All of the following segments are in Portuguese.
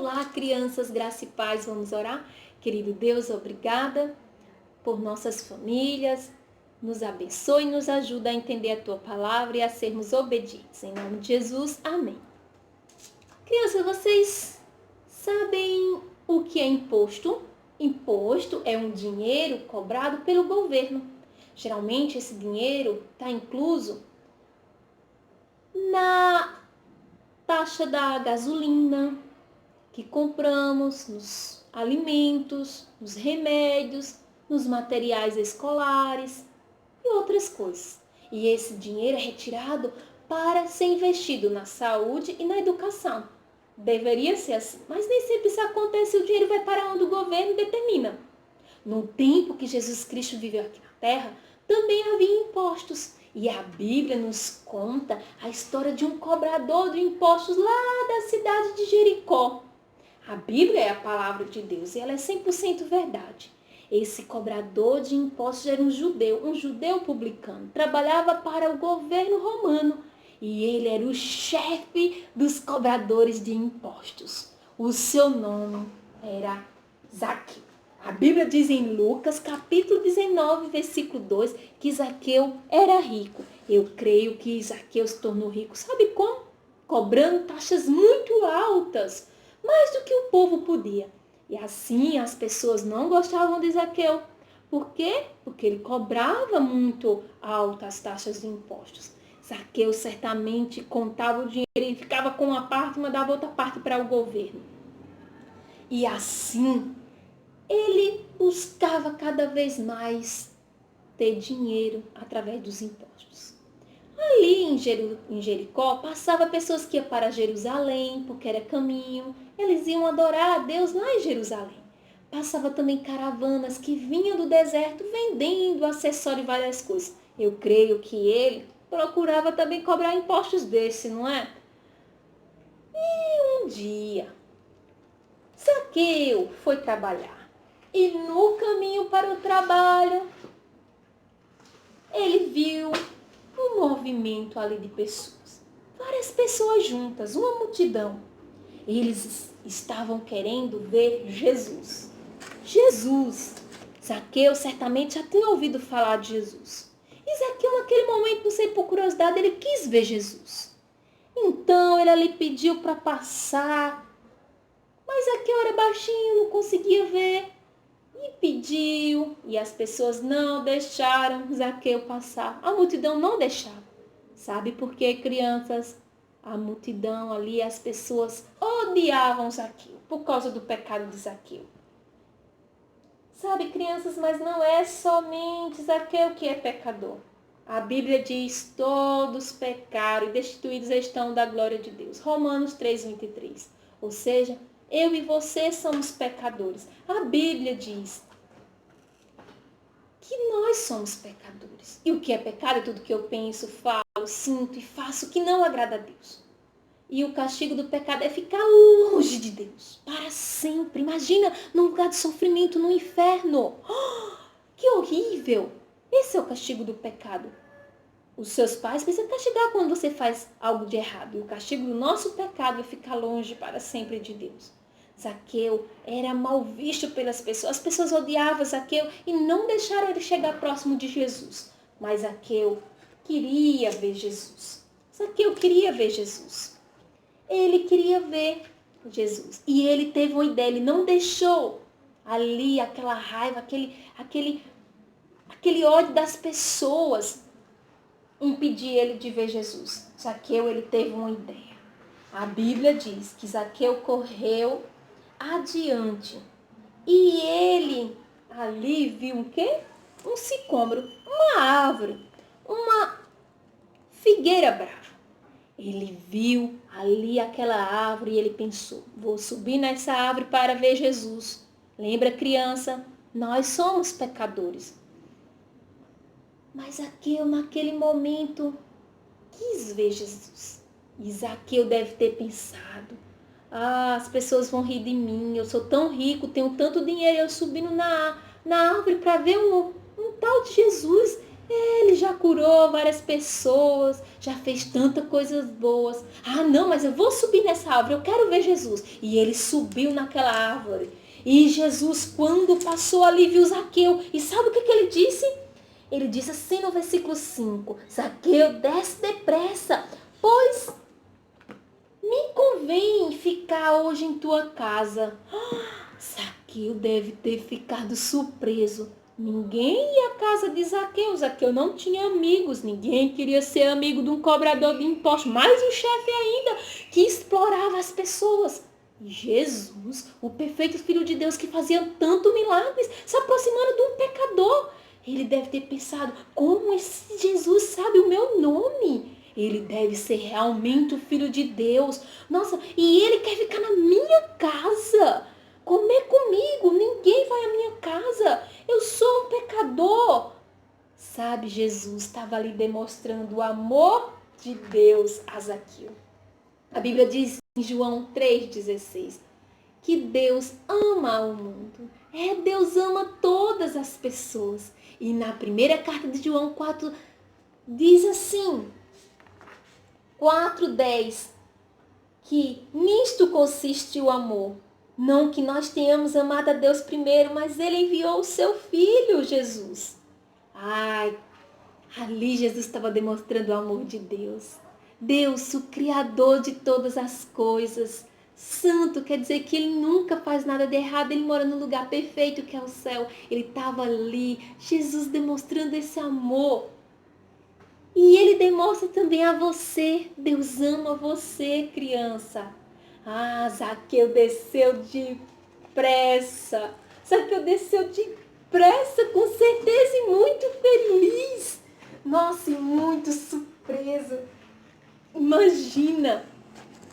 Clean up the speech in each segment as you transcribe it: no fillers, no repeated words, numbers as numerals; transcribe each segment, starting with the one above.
Olá, crianças, graça e paz, vamos orar? Querido Deus, obrigada por nossas famílias, nos abençoe e nos ajuda a entender a Tua palavra e a sermos obedientes. Em nome de Jesus, amém. Crianças, vocês sabem o que é imposto? Imposto é um dinheiro cobrado pelo governo. Geralmente esse dinheiro está incluso na taxa da gasolina que compramos, nos alimentos, nos remédios, nos materiais escolares e outras coisas. E esse dinheiro é retirado para ser investido na saúde e na educação. Deveria ser assim, mas nem sempre isso acontece e o dinheiro vai para onde o governo determina. No tempo que Jesus Cristo viveu aqui na Terra, também havia impostos. E a Bíblia nos conta a história de um cobrador de impostos lá da cidade de Jericó. A Bíblia é a palavra de Deus e ela é 100% verdade. Esse cobrador de impostos era um judeu publicano. Trabalhava para o governo romano e ele era o chefe dos cobradores de impostos. O seu nome era Zaqueu. A Bíblia diz em Lucas, capítulo 19, versículo 2, que Zaqueu era rico. Eu creio que Zaqueu se tornou rico. Sabe como? Cobrando taxas muito altas, mais do que o povo podia. E assim as pessoas não gostavam de Zaqueu. Por quê? Porque ele cobrava muito altas taxas de impostos. Zaqueu certamente contava o dinheiro e ficava com uma parte e mandava outra parte para o governo. E assim ele buscava cada vez mais ter dinheiro através dos impostos. Ali em Jericó, passava pessoas que iam para Jerusalém, porque era caminho. Eles iam adorar a Deus lá em Jerusalém. Passava também caravanas que vinham do deserto vendendo acessórios e várias coisas. Eu creio que ele procurava também cobrar impostos desse, não é? E um dia, Zaqueu foi trabalhar. E no caminho para o trabalho, ele viu um movimento ali de pessoas. Várias pessoas juntas, uma multidão. Eles estavam querendo ver Jesus. Jesus! Zaqueu certamente já tinha ouvido falar de Jesus. E Zaqueu, naquele momento, não sei por curiosidade, ele quis ver Jesus. Então, ele ali pediu para passar. Mas Zaqueu era baixinho, não conseguia ver. E pediu, e as pessoas não deixaram Zaqueu passar. A multidão não deixava. Sabe por quê, crianças? A multidão ali, as pessoas odiavam Zaqueu por causa do pecado de Zaqueu. Sabe, crianças, mas não é somente Zaqueu que é pecador. A Bíblia diz, todos pecaram e destituídos estão da glória de Deus. Romanos 3:23. Ou seja, eu e você somos pecadores. A Bíblia diz que nós somos pecadores. E o que é pecado é tudo que eu penso, falo, sinto e faço que não agrada a Deus. E o castigo do pecado é ficar longe de Deus, para sempre. Imagina, num lugar de sofrimento, no inferno. Oh, que horrível! Esse é o castigo do pecado. Os seus pais precisam castigar quando você faz algo de errado. E o castigo do nosso pecado é ficar longe para sempre de Deus. Zaqueu era mal visto pelas pessoas. As pessoas odiavam Zaqueu e não deixaram ele chegar próximo de Jesus. Mas Zaqueu queria ver Jesus. Zaqueu queria ver Jesus. Ele queria ver Jesus. E ele teve uma ideia. Ele não deixou ali aquela raiva, aquele ódio das pessoas impedir ele de ver Jesus. Zaqueu, ele teve uma ideia. A Bíblia diz que Zaqueu correu adiante. E ele ali viu o quê? Um sicômoro, uma árvore, uma figueira brava. Ele viu ali aquela árvore e ele pensou, vou subir nessa árvore para ver Jesus. Lembra, criança? Nós somos pecadores. Mas Zaqueu, naquele momento, quis ver Jesus. E Zaqueu deve ter pensado, as pessoas vão rir de mim, eu sou tão rico, tenho tanto dinheiro, eu subindo na árvore para ver um tal de Jesus. Ele já curou várias pessoas, já fez tantas coisas boas. Ah, não, mas eu vou subir nessa árvore, eu quero ver Jesus. E ele subiu naquela árvore. E Jesus, quando passou ali, viu Zaqueu. E sabe o que ele disse? Ele disse assim no versículo 5: Zaqueu, desce depressa, pois me convém ficar hoje em tua casa. Zaqueu deve ter ficado surpreso. Ninguém ia à casa de Zaqueu. Zaqueu não tinha amigos. Ninguém queria ser amigo de um cobrador de impostos. Mais um chefe ainda que explorava as pessoas. E Jesus, o perfeito Filho de Deus que fazia tanto milagres, se aproximando de um pecador. Ele deve ter pensado, como esse Jesus sabe o meu nome? Ele deve ser realmente o Filho de Deus. Nossa, e ele quer ficar na minha casa. Comer comigo, ninguém vai à minha casa. Eu sou um pecador. Sabe, Jesus estava ali demonstrando o amor de Deus a Zaqueu. A Bíblia diz em João 3,16 que Deus ama o mundo. Deus ama todas as pessoas. E na primeira carta de João 4 diz assim, 4:10, que nisto consiste o amor. Não que nós tenhamos amado a Deus primeiro, mas Ele enviou o seu Filho, Jesus. Ali Jesus estava demonstrando o amor de Deus. Deus, o Criador de todas as coisas. Santo quer dizer que Ele nunca faz nada de errado. Ele mora no lugar perfeito que é o céu. Ele estava ali, Jesus demonstrando esse amor. E Ele demonstra também a você. Deus ama você, criança. Zaqueu desceu depressa. Zaqueu desceu depressa, com certeza, e muito feliz. Nossa, e muito surpreso. Imagina,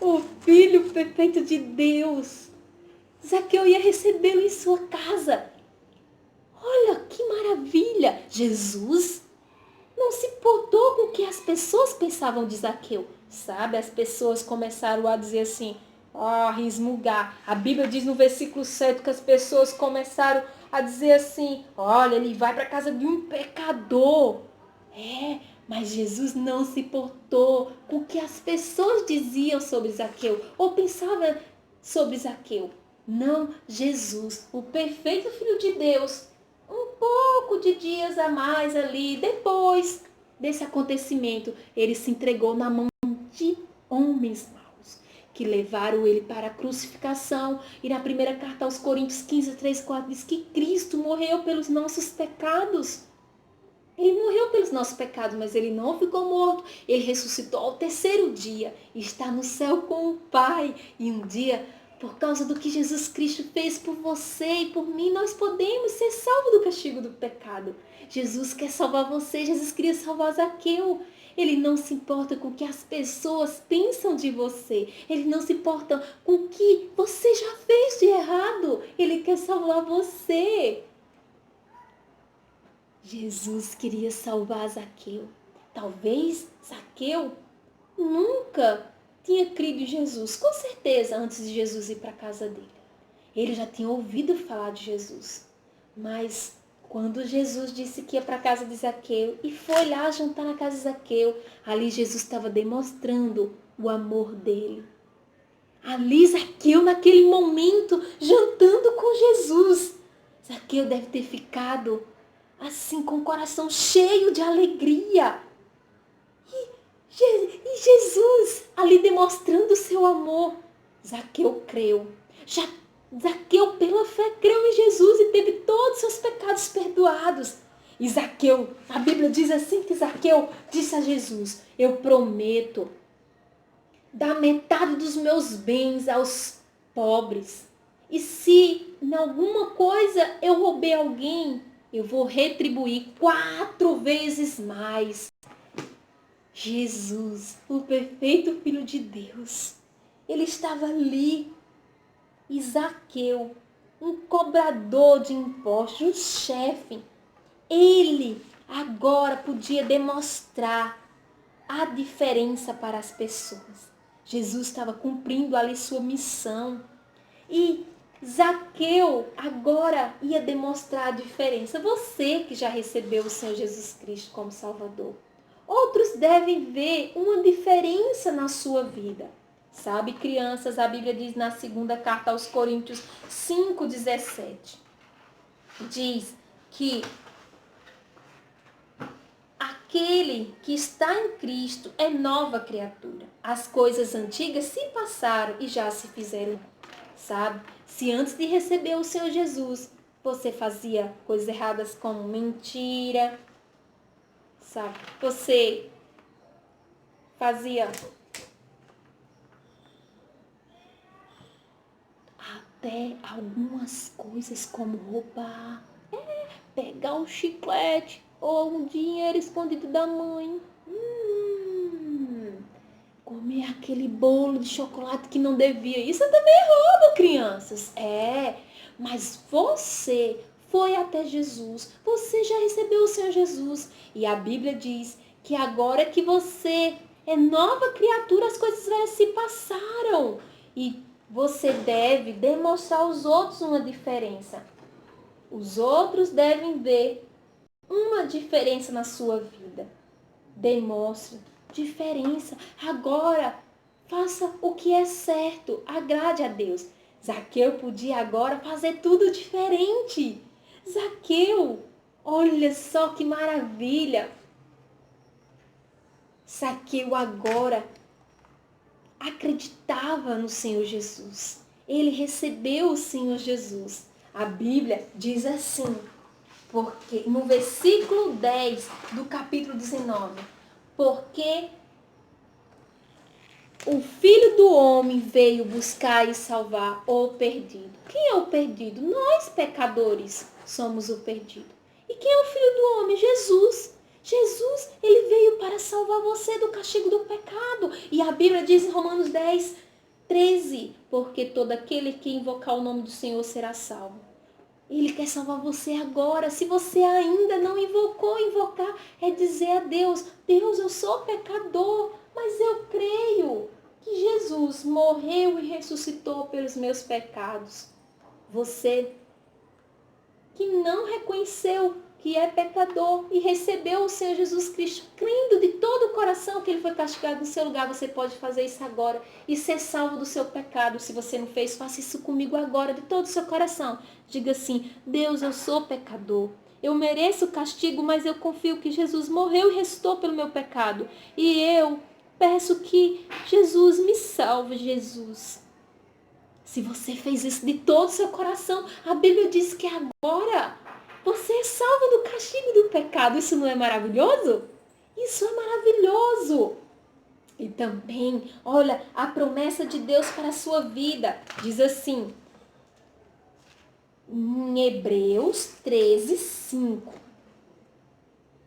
o Filho perfeito de Deus. Zaqueu ia recebê-lo em sua casa. Olha que maravilha. Jesus não se importou com o que as pessoas pensavam de Zaqueu. Sabe, as pessoas começaram a dizer assim, resmungar. A Bíblia diz no versículo 7 que as pessoas começaram a dizer assim, olha, ele vai para a casa de um pecador. Mas Jesus não se importou com o que as pessoas diziam sobre Zaqueu ou pensavam sobre Zaqueu. Não, Jesus, o perfeito Filho de Deus, um pouco de dias a mais ali, depois desse acontecimento, ele se entregou na mão de homens maus, que levaram ele para a crucificação. E na primeira carta aos Coríntios 15:3-4 diz que Cristo morreu pelos nossos pecados. Ele morreu pelos nossos pecados, mas ele não ficou morto. Ele ressuscitou ao terceiro dia e está no céu com o Pai. E um dia, por causa do que Jesus Cristo fez por você e por mim, nós podemos ser salvos do castigo do pecado. Jesus quer salvar você, Jesus queria salvar Zaqueu. Ele não se importa com o que as pessoas pensam de você. Ele não se importa com o que você já fez de errado. Ele quer salvar você. Jesus queria salvar Zaqueu. Talvez Zaqueu nunca tinha crido em Jesus, com certeza, antes de Jesus ir para a casa dele. Ele já tinha ouvido falar de Jesus. Mas quando Jesus disse que ia para a casa de Zaqueu e foi lá jantar na casa de Zaqueu, ali Jesus estava demonstrando o amor dele. Ali Zaqueu, naquele momento, jantando com Jesus. Zaqueu deve ter ficado assim, com o coração cheio de alegria. E Jesus ali demonstrando o seu amor. Zaqueu creu. Zaqueu, pela fé, creu em Jesus e teve todos os seus pecados perdoados. E Zaqueu, a Bíblia diz assim que Zaqueu disse a Jesus, eu prometo dar metade dos meus bens aos pobres. E se em alguma coisa eu roubei alguém, eu vou retribuir 4 vezes mais. Jesus, o perfeito Filho de Deus, ele estava ali. E Zaqueu, um cobrador de impostos, um chefe, ele agora podia demonstrar a diferença para as pessoas. Jesus estava cumprindo ali sua missão. E Zaqueu agora ia demonstrar a diferença. Você que já recebeu o Senhor Jesus Cristo como Salvador. Outros devem ver uma diferença na sua vida. Sabe, crianças, a Bíblia diz na segunda carta aos Coríntios 5,17. Diz que aquele que está em Cristo é nova criatura. As coisas antigas se passaram e já se fizeram. Sabe? Se antes de receber o Senhor Jesus, você fazia coisas erradas como mentira, sabe? Você fazia até algumas coisas como roubar, pegar um chiclete ou um dinheiro escondido da mãe. Comer aquele bolo de chocolate que não devia. Isso também é roubo, crianças. Mas você foi até Jesus. Você já recebeu o Senhor Jesus. E a Bíblia diz que agora que você é nova criatura, as coisas velhas se passaram. E você deve demonstrar aos outros uma diferença. Os outros devem ver uma diferença na sua vida. Demonstre diferença. Agora, faça o que é certo. Agrade a Deus. Zaqueu podia agora fazer tudo diferente. Zaqueu, olha só que maravilha. Zaqueu agora acreditava no Senhor Jesus. Ele recebeu o Senhor Jesus. A Bíblia diz assim, porque no versículo 10 do capítulo 19, porque o Filho do Homem veio buscar e salvar o perdido. Quem é o perdido? Nós, pecadores, somos o perdido. E quem é o Filho do Homem? Jesus. Jesus, ele veio para salvar você do castigo do pecado. E a Bíblia diz em Romanos 10, 13, porque todo aquele que invocar o nome do Senhor será salvo. Ele quer salvar você agora. Se você ainda não invocou, invocar é dizer a Deus, Deus, eu sou pecador, mas eu creio que Jesus morreu e ressuscitou pelos meus pecados. Você que não reconheceu que é pecador e recebeu o Senhor Jesus Cristo, crendo de todo o coração que ele foi castigado no seu lugar, você pode fazer isso agora e ser salvo do seu pecado. Se você não fez, faça isso comigo agora, de todo o seu coração. Diga assim, Deus, eu sou pecador. Eu mereço o castigo, mas eu confio que Jesus morreu e ressuscitou pelo meu pecado. E eu peço que Jesus me salve, Jesus. Se você fez isso de todo o seu coração, a Bíblia diz que agora você é salvo do castigo do pecado. Isso não é maravilhoso? Isso é maravilhoso. E também, olha, a promessa de Deus para a sua vida. Diz assim, em Hebreus 13, 5.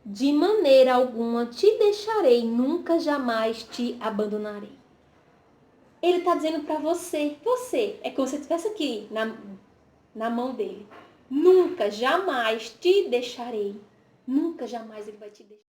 De maneira alguma te deixarei, nunca jamais te abandonarei. Ele está dizendo para você, é como se você estivesse aqui na mão dele. Nunca, jamais te deixarei. Nunca, jamais ele vai te deixar.